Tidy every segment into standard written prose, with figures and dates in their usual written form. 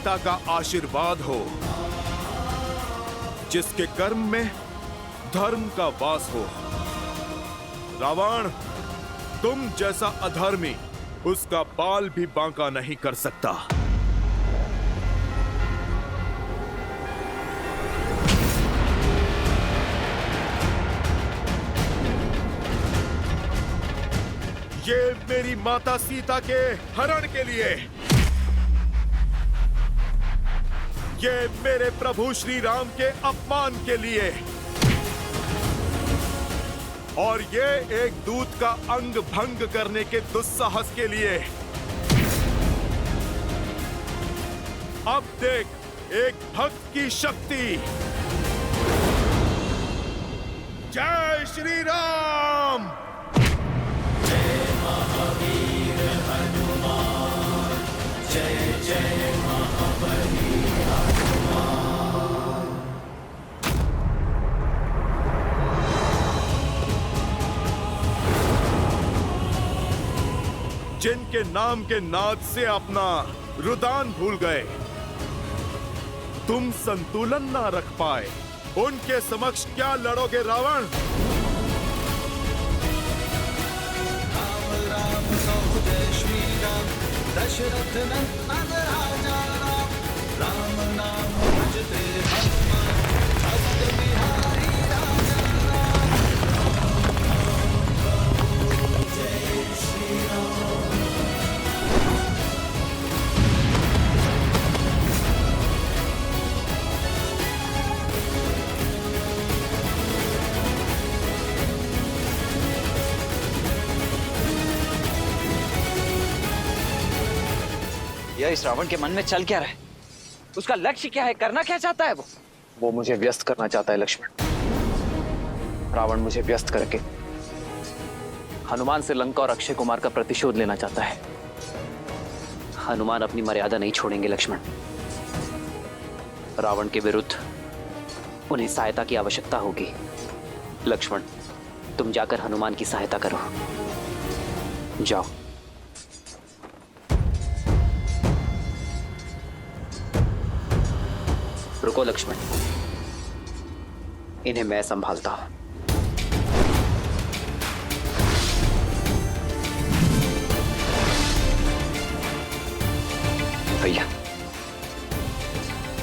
पिता का आशीर्वाद हो, जिसके कर्म में धर्म का वास हो। रावण, तुम जैसा अधर्मी उसका बाल भी बांका नहीं कर सकता। ये मेरी माता सीता के हरण के लिए, ये मेरे प्रभु श्री राम के अपमान के लिए, और ये एक दूत का अंग भंग करने के दुस्साहस के लिए। अब देख एक भक्त की शक्ति। जय श्री राम। जय महावीर हनुमान, जय जय महाबली हनुमान। जिनके नाम के नाद से अपना रुदान भूल गए, तुम संतुलन ना रख पाए, उनके समक्ष क्या लड़ोगे रावण? राम राम कहु जय श्री राम, दशरथ नंदन राजा राम। राम नाम भजते हनुमान, भक्त बिहारी राजा राम। राम कहु जय श्री राम। यह इस रावण के मन में चल क्या रहा है? उसका लक्ष्य क्या है? करना क्या चाहता है वो मुझे व्यस्त करना चाहता है लक्ष्मण। रावण मुझे व्यस्त करके हनुमान से लंका और अक्षय कुमार का प्रतिशोध लेना चाहता है। हनुमान अपनी मर्यादा नहीं छोड़ेंगे लक्ष्मण। रावण के विरुद्ध उन्हें सहायता की आवश्यकता होगी। लक्ष्मण, तुम जाकर हनुमान की सहायता करो। जाओ। रुको लक्ष्मण, इन्हें मैं संभालता हूं। भैया,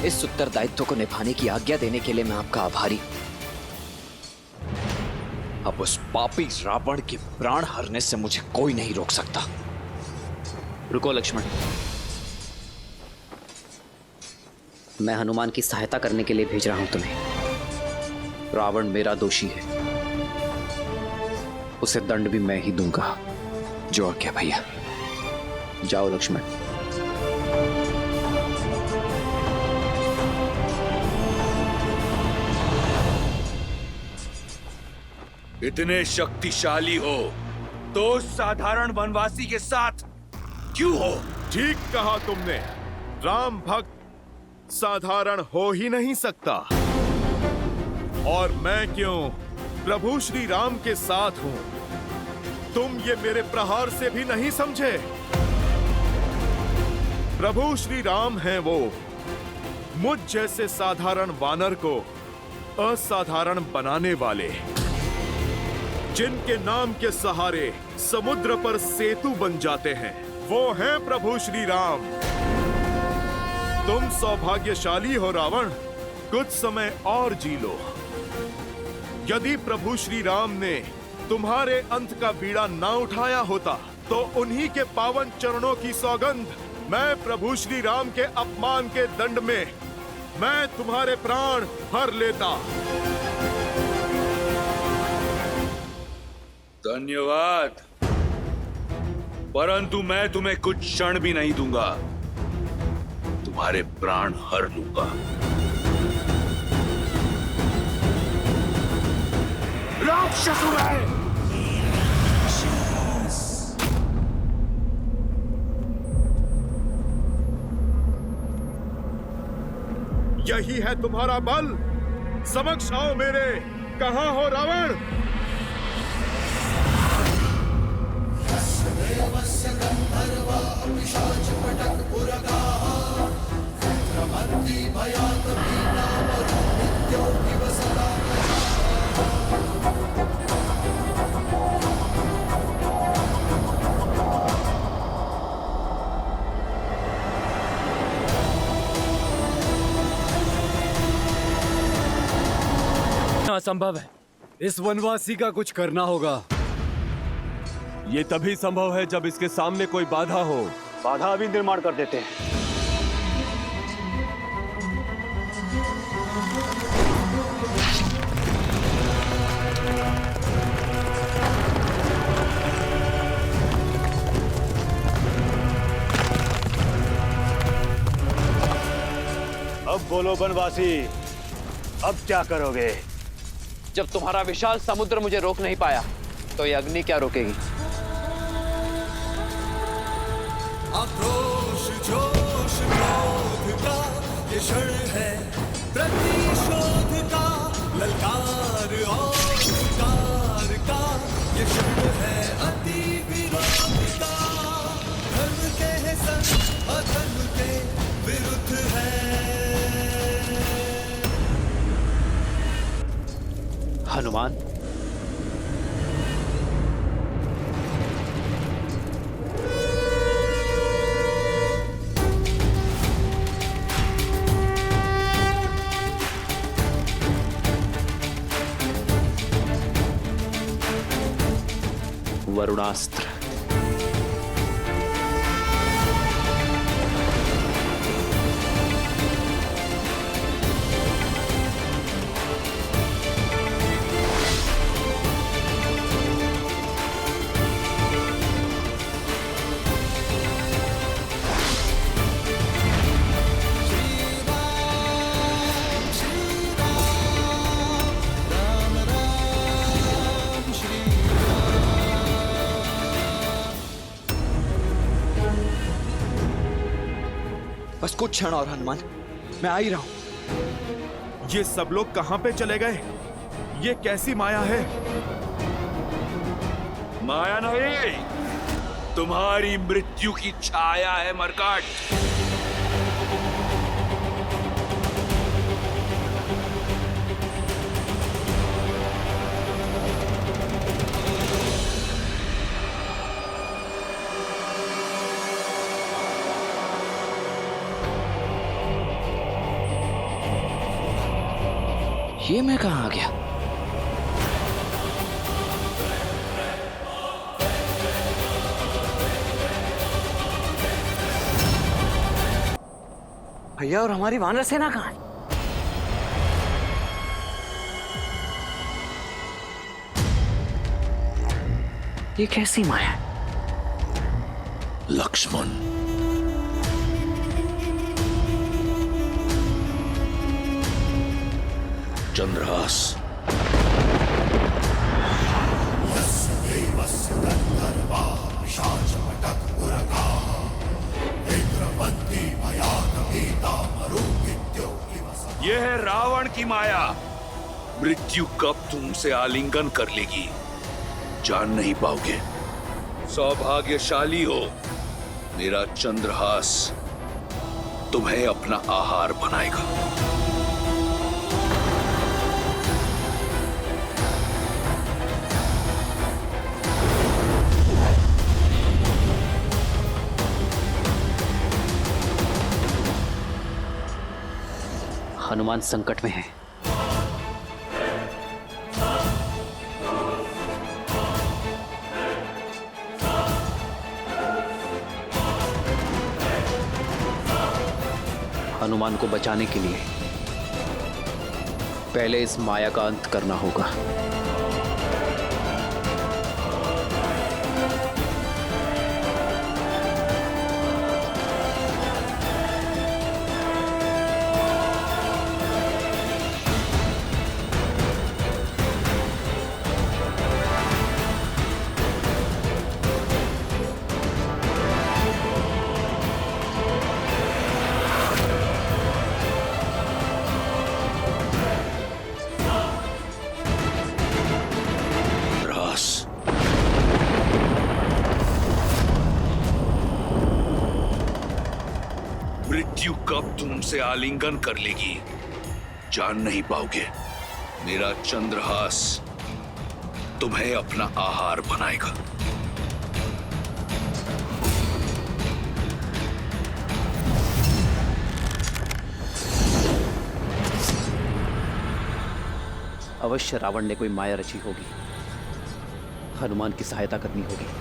इस उत्तरदायित्व को निभाने की आज्ञा देने के लिए मैं आपका आभारी हूं। अब उस पापी रावण के प्राण हरने से मुझे कोई नहीं रोक सकता। रुको लक्ष्मण, मैं हनुमान की सहायता करने के लिए भेज रहा हूं तुम्हें। रावण मेरा दोषी है, उसे दंड भी मैं ही दूंगा। जो आज्ञा भैया। जाओ लक्ष्मण। इतने शक्तिशाली हो तो साधारण वनवासी के साथ क्यों हो? ठीक कहा तुमने। राम भक्त साधारण हो ही नहीं सकता। और मैं क्यों प्रभु श्री राम के साथ हूं। तुम ये मेरे प्रहार से भी नहीं समझे। प्रभु श्री राम हैं वो, मुझ जैसे साधारण वानर को असाधारण बनाने वाले, जिनके नाम के सहारे समुद्र पर सेतु बन जाते हैं, वो हैं प्रभु श्री राम। तुम सौभाग्यशाली हो रावण, कुछ समय और जी लो। यदि प्रभु श्री राम ने तुम्हारे अंत का बीड़ा ना उठाया होता तो उन्हीं के पावन चरणों की सौगंध, मैं प्रभु श्री राम के अपमान के दंड में मैं तुम्हारे प्राण हर लेता। धन्यवाद, परंतु मैं तुम्हें कुछ क्षण भी नहीं दूंगा। तुम्हारे प्राण हर लूंगा। राक्षस है। यही है तुम्हारा बल? समक्ष आओ मेरे। कहां हो रावण? असंभव है। इस वनवासी का कुछ करना होगा। ये तभी संभव है जब इसके सामने कोई बाधा हो। बाधा अभी निर्माण कर देते हैं। अब बोलो वनवासी, अब क्या करोगे? जब तुम्हारा विशाल समुद्र मुझे रोक नहीं पाया तो ये अग्नि क्या रोकेगी? आक्रोश जोश क्रोध का ये क्षण है, प्रतिशोध का ललकार और शिकार का ये क्षण है, अति विरोध का धर्म के संग अधर्म के विरुद्ध है। हनुमान, वरुणास्त्र। बस कुछ क्षण और हनुमान, मैं आ ही रहा हूं। ये सब लोग कहां पे चले गए? ये कैसी माया है? माया नहीं, तुम्हारी मृत्यु की छाया है मरकट। ये मैं कहां आ गया? भैया, और हमारी वानर सेना कहां है? ये कैसी माया है? लक्ष्मण, चंद्रहास, यह है रावण की माया। मृत्यु कब तुमसे आलिंगन कर लेगी जान नहीं पाओगे। सौभाग्यशाली हो, मेरा चंद्रहास तुम्हें अपना आहार बनाएगा। हनुमान संकट में है। हनुमान को बचाने के लिए पहले इस माया का अंत करना होगा। तुमसे आलिंगन कर लेगी, जान नहीं पाओगे। मेरा चंद्रहास तुम्हें अपना आहार बनाएगा। अवश्य रावण ने कोई माया रची होगी, हनुमान की सहायता करनी होगी।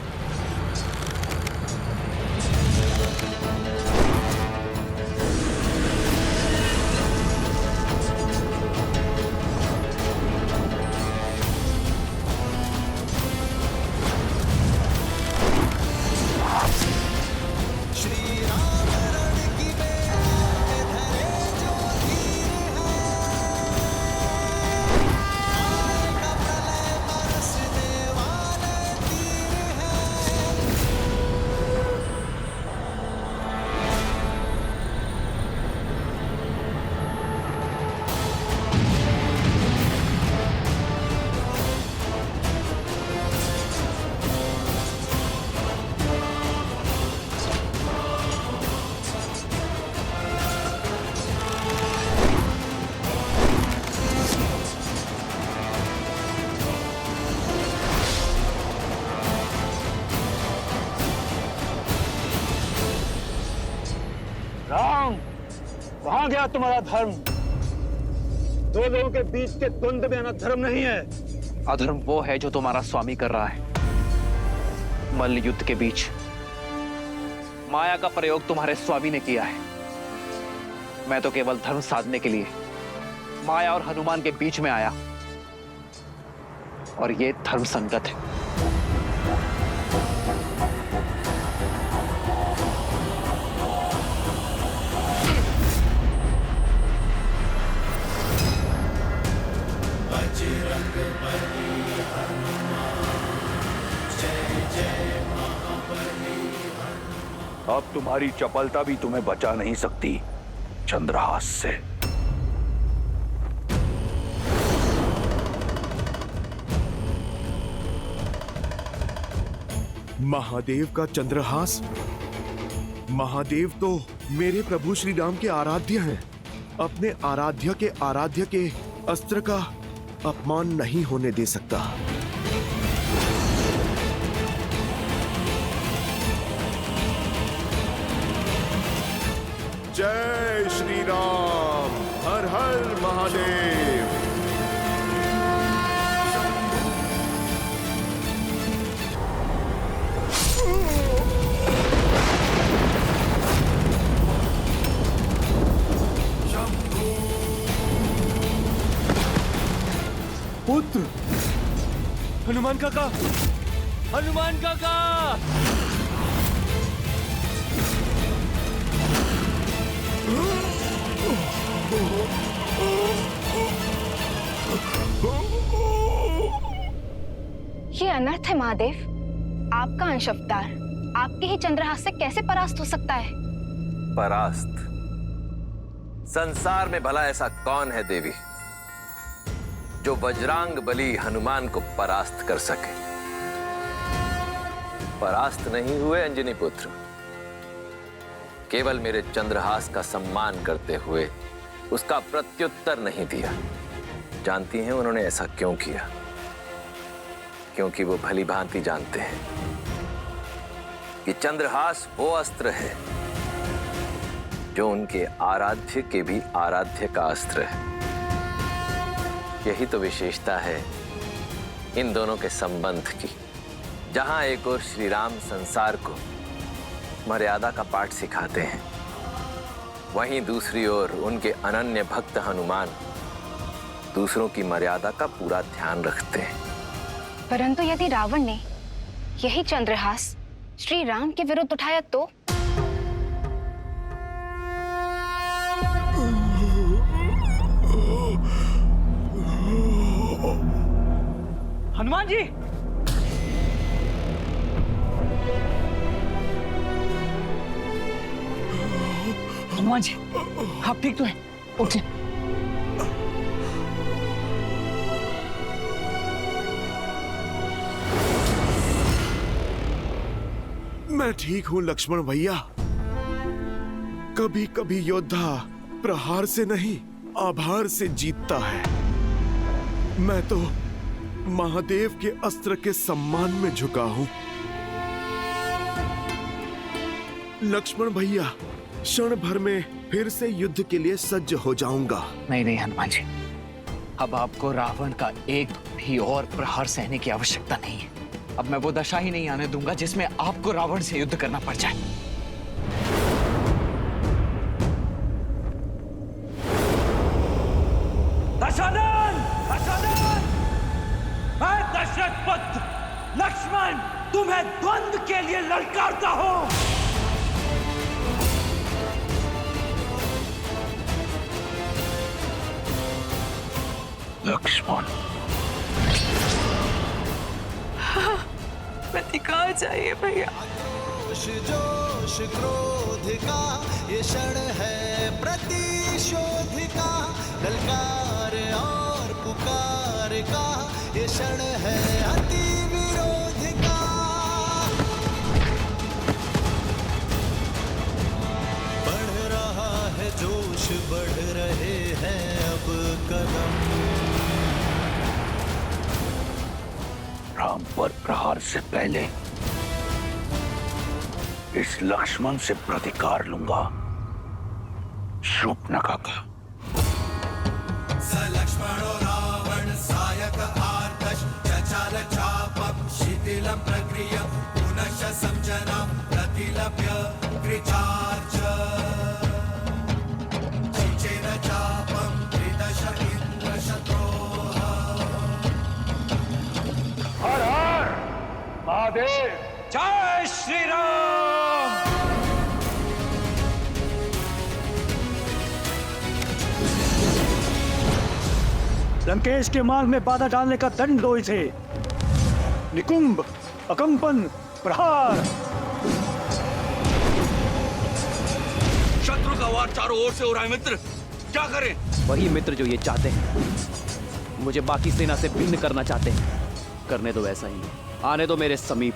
राम, कहां गया तुम्हारा धर्म? दो लोगों के बीच के द्वंद्व में अधर्म नहीं है। अधर्म वो है जो तुम्हारा स्वामी कर रहा है। मल्ल युद्ध के बीच माया का प्रयोग तुम्हारे स्वामी ने किया है। मैं तो केवल धर्म साधने के लिए माया और हनुमान के बीच में आया, और ये धर्म संगत है। अब तुम्हारी चपलता भी तुम्हें बचा नहीं सकती चंद्रहास से। महादेव का चंद्रहास? महादेव तो मेरे प्रभु श्री राम के आराध्य हैं। अपने आराध्य के अस्त्र का अपमान नहीं होने दे सकता। जय श्री राम, हर हर महादेव। पुत्र, हनुमान काका, हनुमान काका! ये अनर्थ है महादेव। आपका अंश अवतार आपके ही चंद्रहास से कैसे परास्त हो सकता है? परास्त? संसार में भला ऐसा कौन है देवी जो वज्रांग बली हनुमान को परास्त कर सके? परास्त नहीं हुए अंजनी पुत्र, केवल मेरे चंद्रहास का सम्मान करते हुए उसका प्रत्युत्तर नहीं दिया। जानती हैं उन्होंने ऐसा क्यों किया? क्योंकि वो भली भांति जानते हैं कि चंद्रहास वो अस्त्र है जो उनके आराध्य के भी आराध्य का अस्त्र है। यही तो विशेषता है इन दोनों के संबंध की। जहां एक ओर श्री राम संसार को मर्यादा का पाठ सिखाते हैं, वहीं दूसरी ओर उनके अनन्य भक्त हनुमान दूसरों की मर्यादा का पूरा ध्यान रखते हैं। परंतु यदि रावण ने यही चंद्रहास श्री राम के विरुद्ध उठाया तो? हनुमान जी! हनुमान जी, आप ठीक तो हैं? उठिए। मैं ठीक हूं लक्ष्मण भैया। कभी कभी योद्धा प्रहार से नहीं, आभार से जीतता है। मैं तो महादेव के अस्त्र के सम्मान में झुका हूं। लक्ष्मण भैया, क्षण भर में फिर से युद्ध के लिए सज्ज हो जाऊंगा। नहीं नहीं हनुमान जी, अब आपको रावण का एक भी और प्रहार सहने की आवश्यकता नहीं है। अब मैं वो दशा ही नहीं आने दूंगा जिसमें आपको रावण से युद्ध करना पड़ जाए। दशानन! दशानन! मैं दशरथ पुत्र लक्ष्मण तुम्हें द्वंद्व के लिए ललकारता हूं। लक्ष्मण, प्रतिकार चाहिए भैया। जोश क्रोध का ये क्षण है प्रतिशोध का, ललकार और पुकार का ये क्षण है अति विरोध का। बढ़ रहा है जोश, बढ़ रहे हैं अब कदम। राम पर प्रहार से पहले इस लक्ष्मण से प्रतिकार लूंगा। शूर्पणखा का। स लक्ष्मणो रावण सायक आर्तश चचाल चापम शिथिलं प्रक्रिय पुनश्च संजना प्रतिलभ्य कृचार्च चिचेन चापम त्रिदश इंद्र शत्रोः। हर हर महादेव! जय श्री राम! लंकेश के मार्ग में बाधा डालने का दंड दो इसे। निकुंभ, अकंपन, प्रहार। शत्रु का वार चारों ओर से हो रहा है मित्र, क्या करें? वही मित्र जो ये चाहते हैं, मुझे बाकी सेना से भिन्न करना चाहते हैं। करने दो ऐसा ही, आने दो मेरे समीप।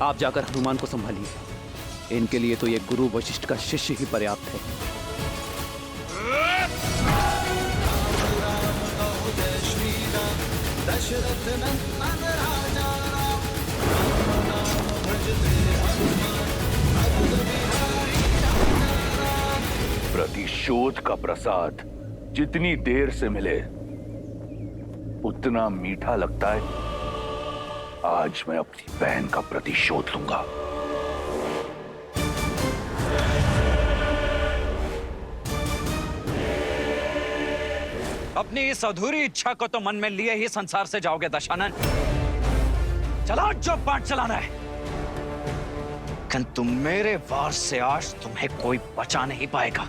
आप जाकर हनुमान को संभालिए। इनके लिए तो ये गुरु वशिष्ठ का शिष्य ही पर्याप्त है। दशरथ नंदन राजा राम, प्रतिशोध का प्रसाद जितनी देर से मिले उतना मीठा लगता है। आज मैं अपनी बहन का प्रतिशोध लूंगा। अपनी इस अधूरी इच्छा को तो मन में लिए ही संसार से जाओगे दशानन। चला जो पाठ चलाना है, किंतु मेरे वार से आज तुम्हें कोई बचा नहीं पाएगा।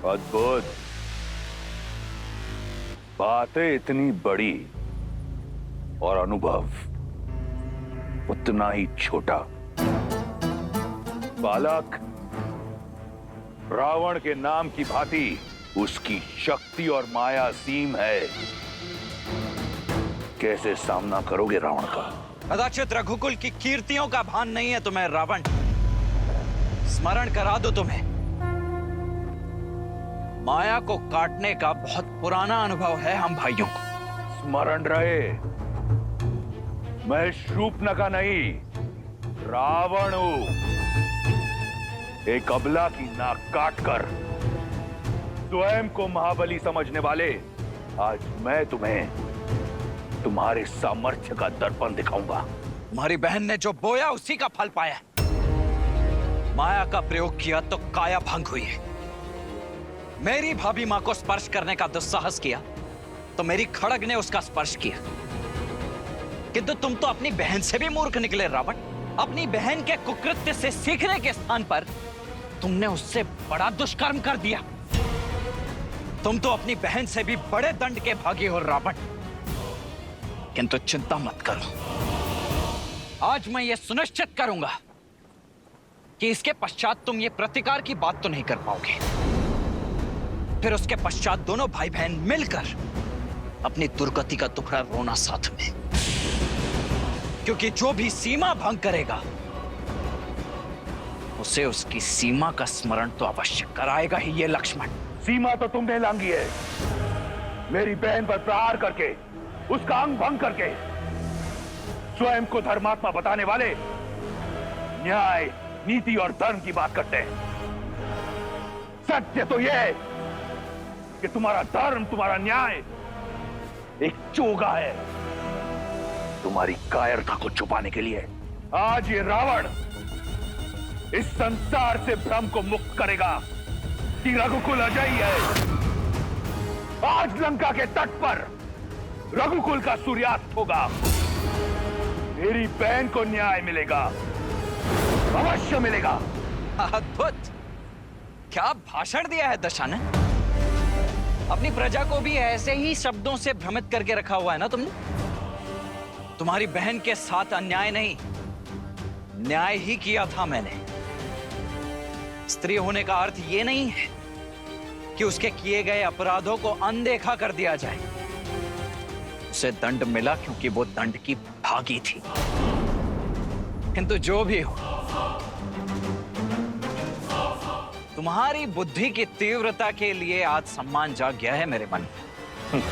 अद्भुत। बातें इतनी बड़ी और अनुभव उतना ही छोटा। बालक, रावण के नाम की भांति उसकी शक्ति और माया सीम है। कैसे सामना करोगे रावण का? कदाचित रघुकुल की कीर्तियों का भान नहीं है तुम्हें रावण। स्मरण करा दो तुम्हें, माया को काटने का बहुत पुराना अनुभव है हम भाइयों को। स्मरण रहे, मैं शूर्पणखा नहीं, रावण हूं। एक अबला की नाक काटकर स्वयं को महाबली समझने वाले, आज मैं तुम्हें तुम्हारे सामर्थ्य का दर्पण दिखाऊंगा। तुम्हारी बहन ने जो बोया उसी का फल पाया। माया का प्रयोग किया तो काया भंग हुई है। मेरी भाभी मां को स्पर्श करने का दुस्साहस किया तो मेरी खड़ग ने उसका स्पर्श किया। किंतु तुम तो अपनी बहन से भी मूर्ख निकले रावण। अपनी बहन के कुकृत्य से सीखने के स्थान पर तुमने उससे बड़ा दुष्कर्म कर दिया। तुम तो अपनी बहन से भी बड़े दंड के भागी हो रावण। किंतु चिंता मत करो, आज मैं ये सुनिश्चित करूंगा कि इसके पश्चात तुम ये प्रतिकार की बात तो नहीं कर पाओगे। फिर उसके पश्चात दोनों भाई बहन मिलकर अपनी दुर्गति का दुखड़ा रोना साथ में। क्योंकि जो भी सीमा भंग करेगा उसे उसकी सीमा का स्मरण तो अवश्य कराएगा ही ये लक्ष्मण। सीमा तो तुमने लांघी है, मेरी बहन पर प्रहार करके, उसका अंग भंग करके। स्वयं को धर्मात्मा बताने वाले न्याय, नीति और धर्म की बात करते हैं। सत्य तो यह है कि तुम्हारा धर्म, तुम्हारा न्याय एक चोगा है। तुम्हारी कायरता को छुपाने के लिए आज ये रावण इस संसार से भ्रम को मुक्त करेगा कि रघुकुल अजयी है। आज लंका के तट पर रघुकुल का सूर्यास्त होगा। मेरी बहन को न्याय मिलेगा, अवश्य मिलेगा। अद्भुत! क्या भाषण दिया है दशानन। अपनी प्रजा को भी ऐसे ही शब्दों से भ्रमित करके रखा हुआ है ना तुमने। तुम्हारी बहन के साथ अन्याय नहीं, न्याय ही किया था मैंने। स्त्री होने का अर्थ यह नहीं है कि उसके किए गए अपराधों को अनदेखा कर दिया जाए। उसे दंड मिला क्योंकि वो दंड की भागी थी। किंतु जो भी हो, तुम्हारी बुद्धि की तीव्रता के लिए आज सम्मान जाग गया है मेरे मन में।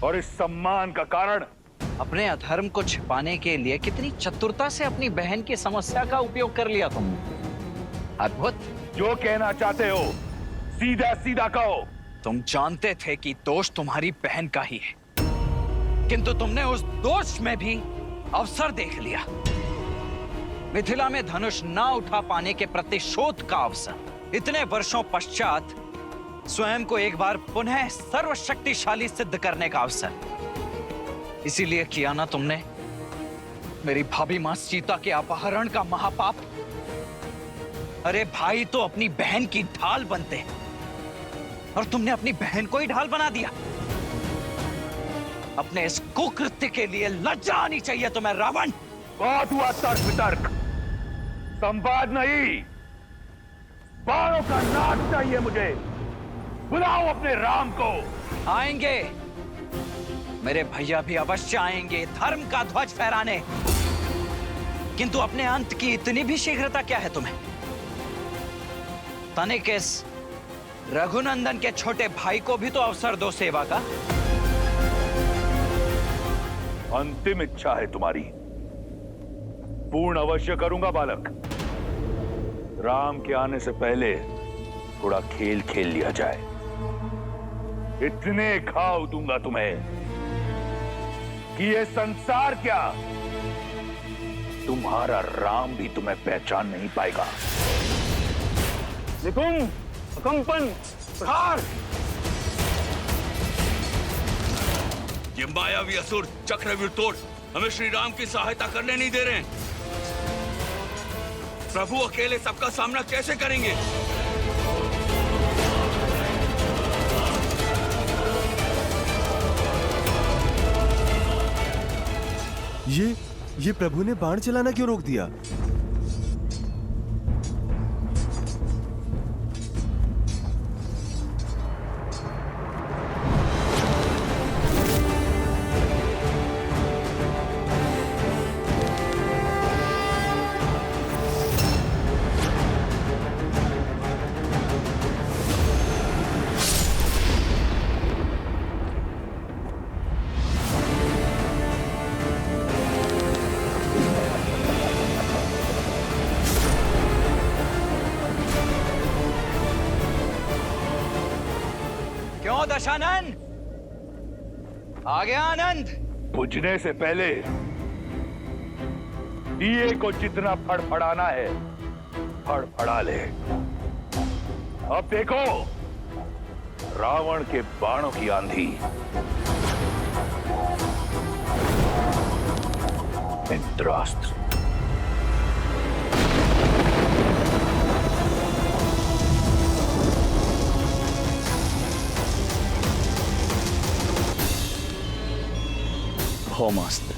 और इस सम्मान का कारण अपने अधर्म को छिपाने के लिए कितनी चतुरता से अपनी बहन की समस्या का उपयोग कर लिया तुमने। अद्भुत! जो कहना चाहते हो सीधा सीधा कहो। तुम जानते थे कि दोष तुम्हारी बहन का ही है, किंतु तुमने उस दोष में भी अवसर देख लिया। मिथिला में धनुष ना उठा पाने के प्रतिशोध का अवसर। इतने वर्षों पश्चात स्वयं को एक बार पुनः सर्वशक्तिशाली सिद्ध करने का अवसर। इसीलिए किया ना तुमने मेरी भाभी मां सीता के अपहरण का महापाप। अरे भाई तो अपनी बहन की ढाल बनते हैं और तुमने अपनी बहन को ही ढाल बना दिया। अपने इस कुकृत्य के लिए लज्जा आनी चाहिए तुम्हें रावण। बहुत हुआ तर्क वितर्क, संवाद नहीं। बाणों का नाच चाहिए मुझे। बुलाओ अपने राम को। आएंगे, मेरे भैया भी अवश्य आएंगे धर्म का ध्वज फहराने। किंतु अपने अंत की इतनी भी शीघ्रता क्या है तुम्हें? तनिक इस रघुनंदन के छोटे भाई को भी तो अवसर दो सेवा का। अंतिम इच्छा है तुम्हारी, पूर्ण अवश्य करूंगा बालक। राम के आने से पहले थोड़ा खेल खेल लिया जाए। इतने घाव दूंगा तुम्हें कि ये संसार क्या, तुम्हारा राम भी तुम्हें पहचान नहीं पाएगा। निकुंभ, कंपन, प्रहार। ये मायावी असुर चक्रव्यूह तोड़ हमें श्री राम की सहायता करने नहीं दे रहे हैं। प्रभु अकेले सबका सामना कैसे करेंगे? ये प्रभु ने बाण चलाना क्यों रोक दिया? दशानन, आ गया आनंद। बुझने से पहले दिए को जितना फड़फड़ाना है फड़फड़ा ले। अब देखो रावण के बाणों की आंधी। इंद्रास्त्र। भौमास्त्र।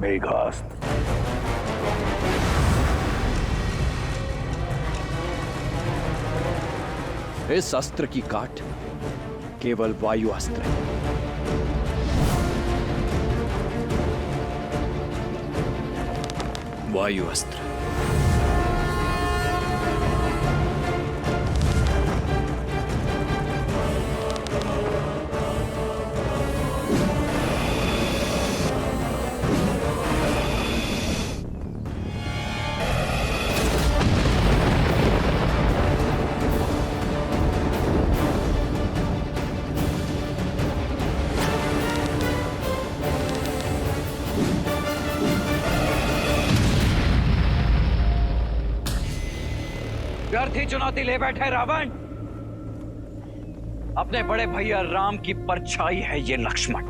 मेघास्त्र। इस अस्त्र की काट केवल वायु अस्त्र है। वायु अस्त्र। व्यर्थी चुनौती ले बैठे रावण। अपने बड़े भैया राम की परछाई है ये लक्ष्मण।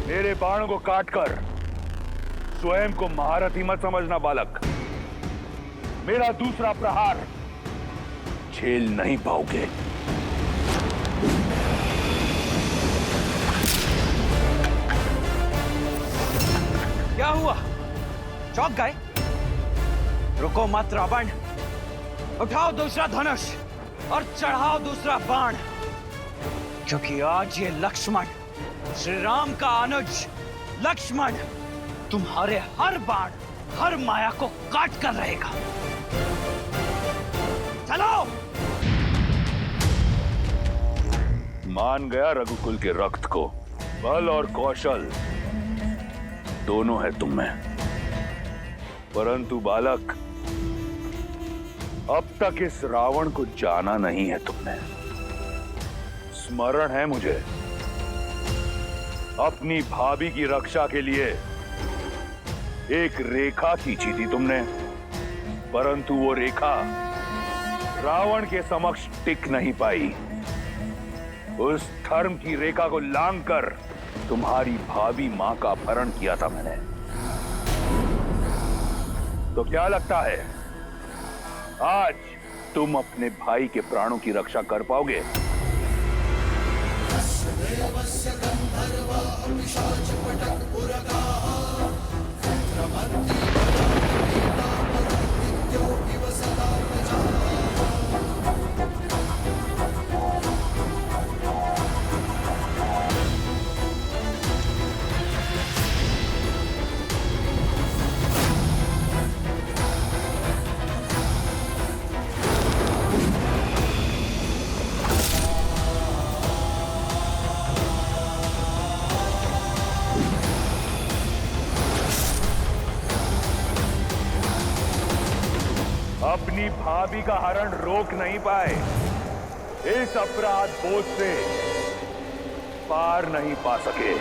मेरे बाणों को काटकर स्वयं को महारथी मत समझना बालक। मेरा दूसरा प्रहार झेल नहीं पाओगे। क्या हुआ? चौंक गए? रुको मत रावण। उठाओ दूसरा धनुष और चढ़ाओ दूसरा बाण, क्योंकि आज ये लक्ष्मण, श्री राम का अनुज लक्ष्मण, तुम्हारे हर बाण, हर माया को काट कर रहेगा। चलो। मान गया रघुकुल के रक्त को। बल और कौशल दोनों है तुम में, परंतु बालक अब तक इस रावण को जाना नहीं है तुमने। स्मरण है मुझे, अपनी भाभी की रक्षा के लिए एक रेखा खींची थी तुमने, परंतु वो रेखा रावण के समक्ष टिक नहीं पाई। उस धर्म की रेखा को लांघकर तुम्हारी भाभी मां का अपहरण किया था मैंने। तो क्या लगता है आज तुम अपने भाई के प्राणों की रक्षा कर पाओगे? अपनी भाभी का हरण रोक नहीं पाए, इस अपराध बोझ से पार नहीं पा सके,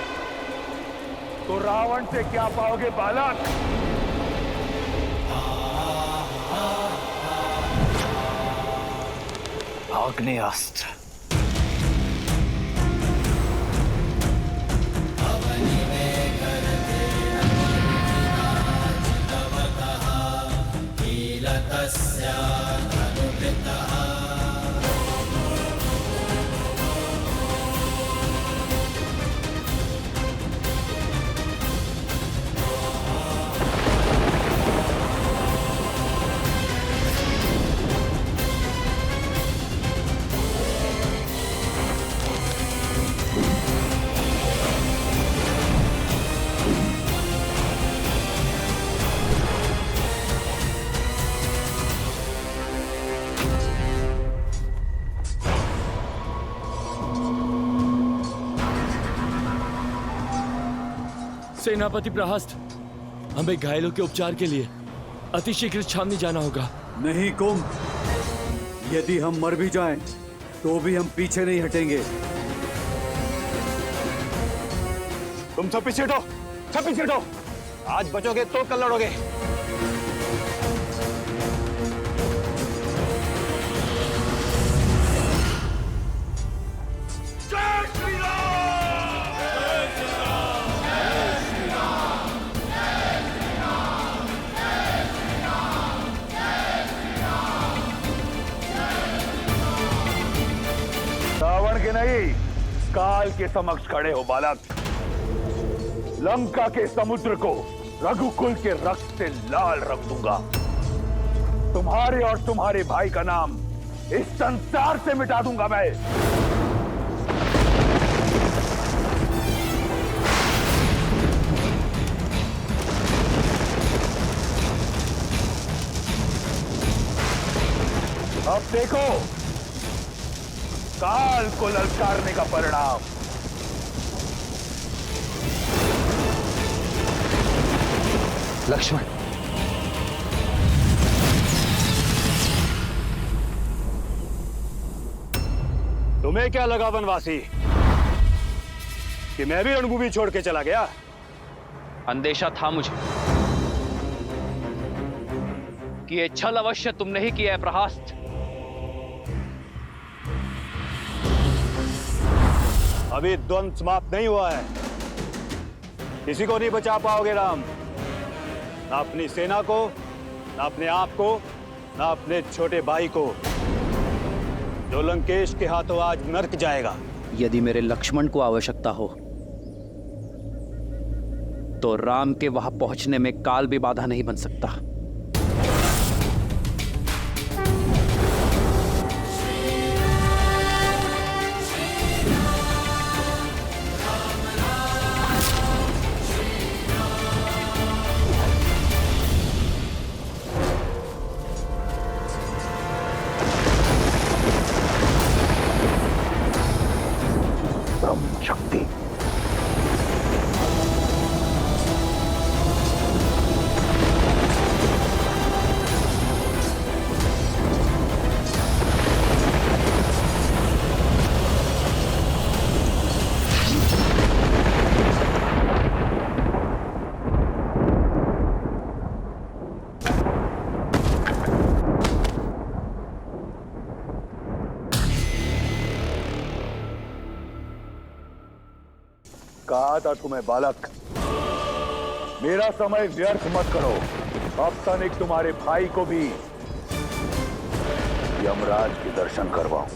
तो रावण से क्या पाओगे बालक? आग्नेयास्त्र। सेनापति प्रहस्त, हमें घायलों के उपचार के लिए अतिशीघ्र छावनी जाना होगा। नहीं कुंभ, यदि हम मर भी जाएं, तो भी हम पीछे नहीं हटेंगे। तुम सब पीछे हटो, सब पीछे हटो। आज बचोगे तो कल लड़ोगे। रावण के नहीं, काल के समक्ष खड़े हो बालक। लंका के समुद्र को रघुकुल के रक्त से लाल रख दूंगा। तुम्हारे और तुम्हारे भाई का नाम इस संसार से मिटा दूंगा मैं। अब देखो काल को ललकारने का परिणाम। लक्ष्मण, तुम्हें क्या लगा वनवासी कि मैं भी रणभूमि छोड़ के चला गया? अंदेशा था मुझे कि ये छल अवश्य तुमने ही किया है प्रहस्त। अभी द्वंद्व समाप्त नहीं हुआ है। किसी को नहीं बचा पाओगे राम, ना अपनी सेना को, ना अपने आप को, ना अपने छोटे भाई को, जो लंकेश के हाथों आज नर्क जाएगा। यदि मेरे लक्ष्मण को आवश्यकता हो तो राम के वहां पहुंचने में काल भी बाधा नहीं बन सकता। शक्ति कहा था तुम्हें बालक, मेरा समय व्यर्थ मत करो। अब तनिक तुम्हारे भाई को भी यमराज के दर्शन करवाऊं।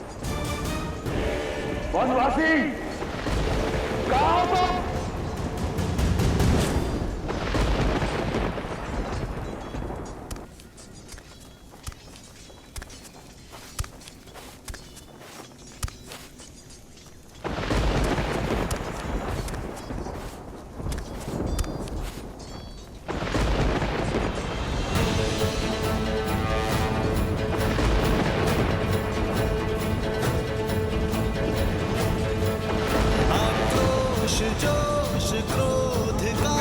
वनवासी कहां तुम? जोश क्रोध का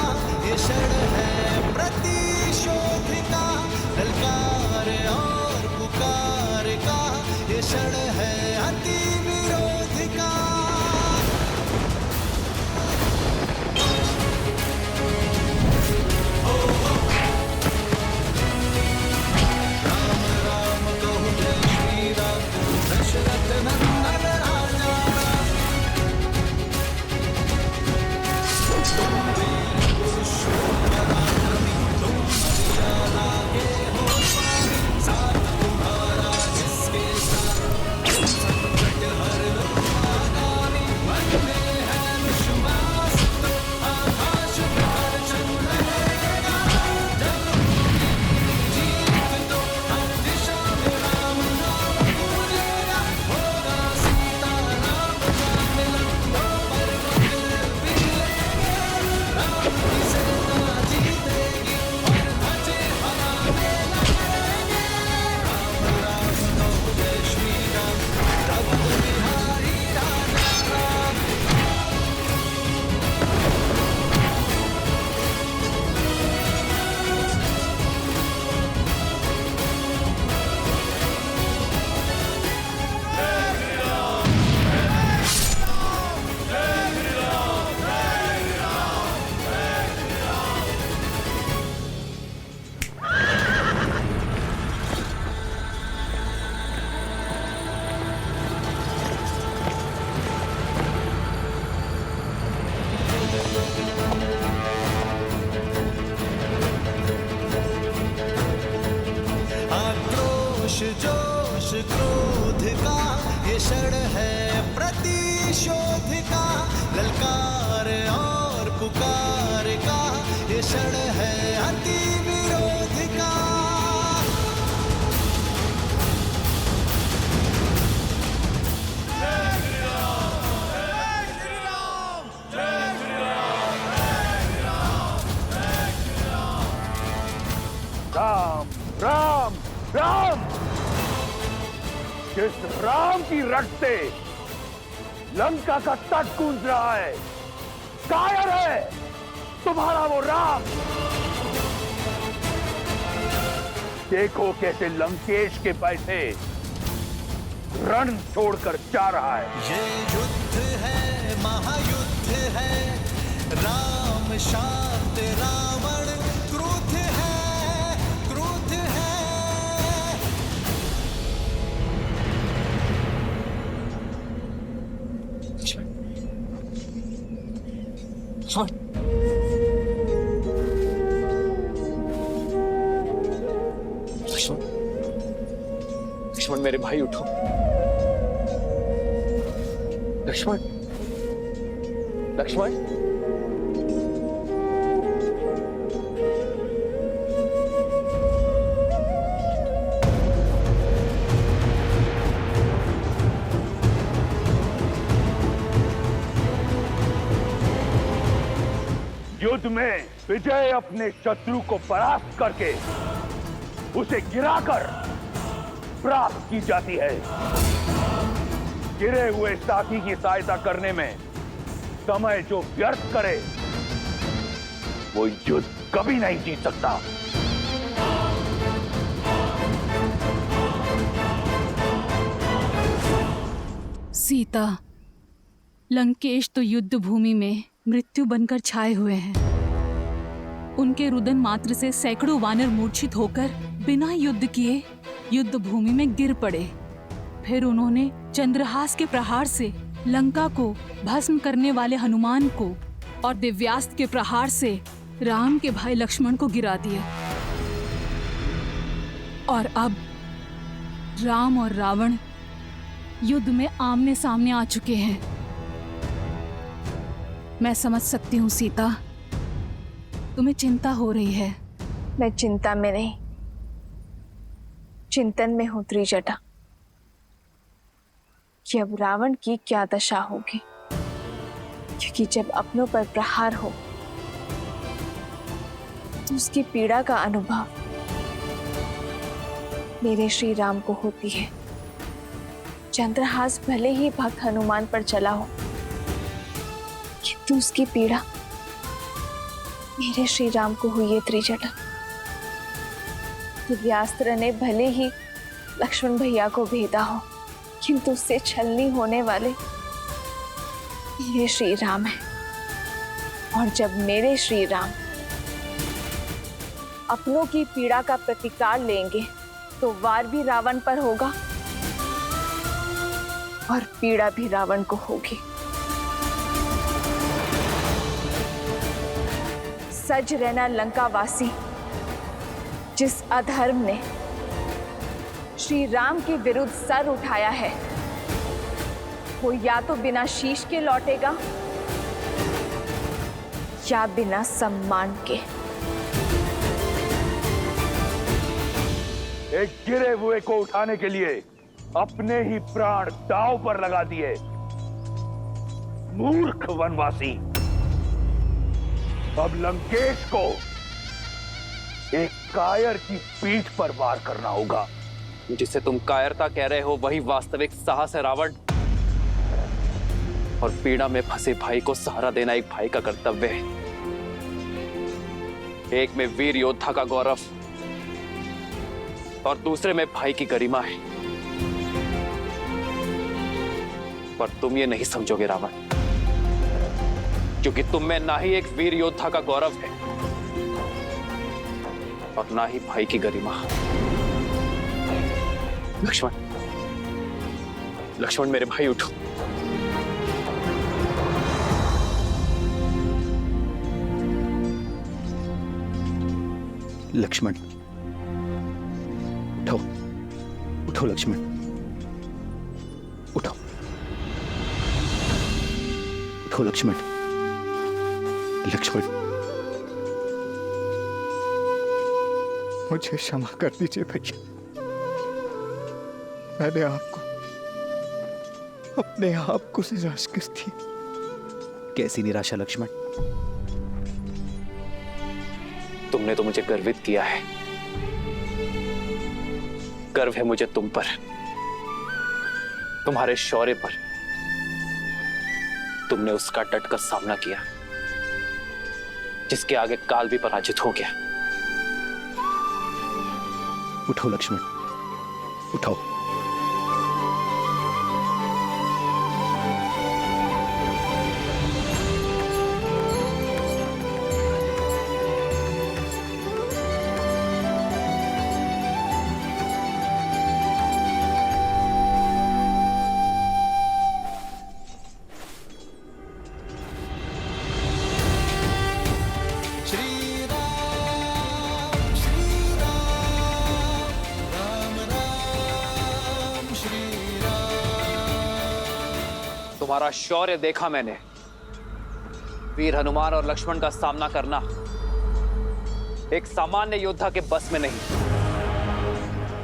ये क्षण है प्रतिशोध का, ललकार और पुकार का ये क्षण है अति विरोध का। राम राम कहूँ जय श्री राम, दशरथ नंदन राजा। ये क्षण है प्रतिशोध का, ललकार और पुकार का, ये क्षण है अति विरोध का। राम राम राम, जिस राम की रट से लंका का तट गूंज रहा है, कायर है तुम्हारा वो राम। देखो कैसे लंकेश के पैसे रण छोड़कर जा रहा है। ये युद्ध है, महायुद्ध है, राम शांत रावण क्रुद्ध है, क्रुद्ध है। लक्ष्मण, लक्ष्मण मेरे भाई उठो। लक्ष्मण, लक्ष्मण, युद्ध में विजय अपने शत्रु को परास्त करके उसे गिराकर प्राप्त की जाती है। गिरे हुए साथी की सहायता करने में समय जो व्यर्थ करे वो युद्ध कभी नहीं जीत सकता। सीता, लंकेश तो युद्ध भूमि में मृत्यु बनकर छाए हुए हैं। उनके रुदन मात्र से सैकड़ों वानर मूर्छित होकर बिना युद्ध किए युद्ध भूमि में गिर पड़े। फिर उन्होंने चंद्रहास के प्रहार से लंका को भस्म करने वाले हनुमान को और दिव्यास्त्र के प्रहार से राम के भाई लक्ष्मण को गिरा दिया। और अब राम और रावण युद्ध में आमने सामने आ चुके हैं। मैं समझ सकती हूँ सीता, तुम्हें चिंता हो रही है। मैं चिंता में नहीं, चिंतन में हूं त्रिजटा कि अब रावण की क्या दशा होगी। क्योंकि जब अपनों पर प्रहार हो तो उसकी पीड़ा का अनुभव मेरे श्री राम को होती है। चंद्रहास भले ही भक्त हनुमान पर चला हो, किंतु उसकी पीड़ा मेरे श्री राम को हुई है त्रिजटा। दिव्यास्त्र ने भले ही लक्ष्मण भैया को भेदा हो, किंतु उससे छलनी होने वाले मेरे श्री राम है। और जब मेरे श्री राम अपनों की पीड़ा का प्रतिकार लेंगे तो वार भी रावण पर होगा और पीड़ा भी रावण को होगी। सज रहना लंकावासी, जिस अधर्म ने श्री राम के विरुद्ध सर उठाया है, वो या तो बिना शीश के लौटेगा या बिना सम्मान के। एक गिरे हुए को उठाने के लिए अपने ही प्राण दांव पर लगा दिए। मूर्ख वनवासी, अब लंकेश को एक कायर की पीठ पर वार करना होगा। जिसे तुम कायरता कह रहे हो वही वास्तविक साहस है रावण। और पीड़ा में फंसे भाई को सहारा देना एक भाई का कर्तव्य है। एक में वीर योद्धा का गौरव और दूसरे में भाई की गरिमा है। पर तुम ये नहीं समझोगे रावण, क्योंकि तुम में ना ही एक वीर योद्धा का गौरव है और ना ही भाई की गरिमा। लक्ष्मण, लक्ष्मण मेरे भाई उठो। लक्ष्मण उठो, उठो लक्ष्मण, उठो। उठो लक्ष्मण। लक्ष्मण, मुझे क्षमा कर दीजिए भैया। मैंने आपको अपने आप को निराश कर दी। कैसी निराशा लक्ष्मण? तुमने तो मुझे गर्वित किया है। गर्व है मुझे तुम पर, तुम्हारे शौर्य पर। तुमने उसका डटकर सामना किया जिसके आगे काल भी पराजित हो गया। उठो लक्ष्मण, उठो। तुम्हारा शौर्य देखा मैंने। वीर हनुमान और लक्ष्मण का सामना करना एक सामान्य योद्धा के बस में नहीं,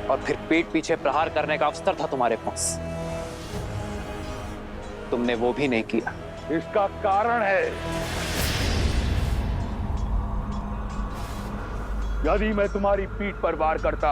और फिर पीठ पीछे प्रहार करने का अवसर था तुम्हारे पास, तुमने वो भी नहीं किया। इसका कारण है, यदि मैं तुम्हारी पीठ पर वार करता